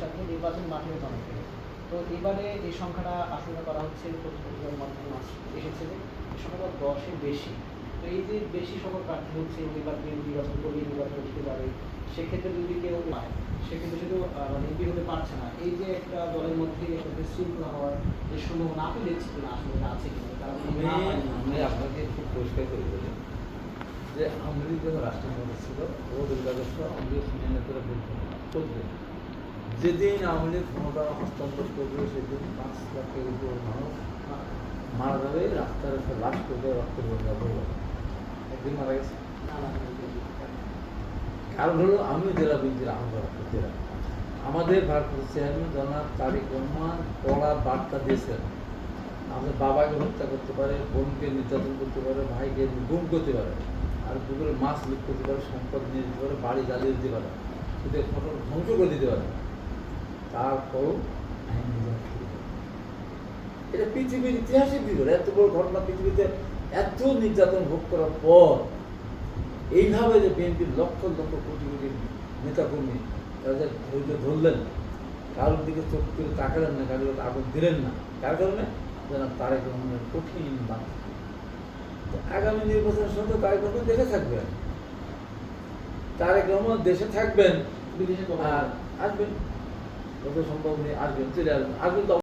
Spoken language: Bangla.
সাথে নির্বাচন মাঠেও জমা থাকে। তো এবারে এই সংখ্যাটা আশঙ্কা করা হচ্ছে প্রতিবেদনের মাধ্যমে এসেছে যে এই সংখ্যাটা 10-এর বেশি। তো এই যে বেশি সংখ্যক প্রার্থী হচ্ছে এবং এবার নির্বাচন করবে, নির্বাচন দিতে যাবে, সেক্ষেত্রে যদি কেউ পায় সেক্ষেত্রে শুধু মানে এমপি হতে পারছে না। এই যে একটা দলের মধ্যে একটা বিশৃঙ্খলা হওয়ার যে সম্ভাবনা আপনি দেখছেন কিনা, আসলে আছে কিনা? কারণ আমি আপনাকে খুব পরিষ্কার করে বলি যে আওয়ামী লীগ যখন রাষ্ট্রপতি ছিল ওদের ব্যবস্থা আওয়ামী লীগ সিনিয়র নেতারা করবে। যেদিন আওয়ামী লীগ ক্ষমতা হস্তান্তর করবে সেদিন 5 লাখের উপর মানুষ মারা যাবে, রাস্তার একটা লাশ করবে, রক্ত বন্যা করবে। একদিন মারা গেছে। কারণ হলো আমিও জেলা বিএনপির আহ্বায়ক জেলা। আমাদের ভারপ্রাপ্ত চেয়ারম্যান জনাব তারেক রহমান কড়া বার্তা দিয়েছেন, আমাদের বাবাকে হত্যা করতে পারে, বোনকে নির্যাতন করতে পারে, ভাইকে গুম করতে পারে, আর পুকুরে মাছ লুট করতে পারে, সম্পদ নিয়ে দিতে পারে, বাড়ি জ্বালিয়ে দিতে পারে, শুধু ফসল ধ্বংস করে দিতে পারে। তারপরও আইন এটা পৃথিবীর ইতিহাসের ভিতরে এত বড় ঘটনা, পৃথিবীতে এত নির্যাতন ভোগ করার পর এইভাবে যে বিএনপির লক্ষ লক্ষ কোটি কোটি নেতাকর্মী তাদের ধৈর্য ধরলেন, কারোর দিকে চোখ করে তাকালেন না, কারোর আগুন দিলেন না, কার কারণে যেন তারেক রহমানের কঠিন বার্তা। আগামী নির্বাচনের সঙ্গে তারেক রহমান দেশে থাকবেন, তারেক রহমান দেশে থাকবেন, আর আসবেন যত সম্ভব নিয়ে আসবেন, চলে আসবেন, আসবেন তো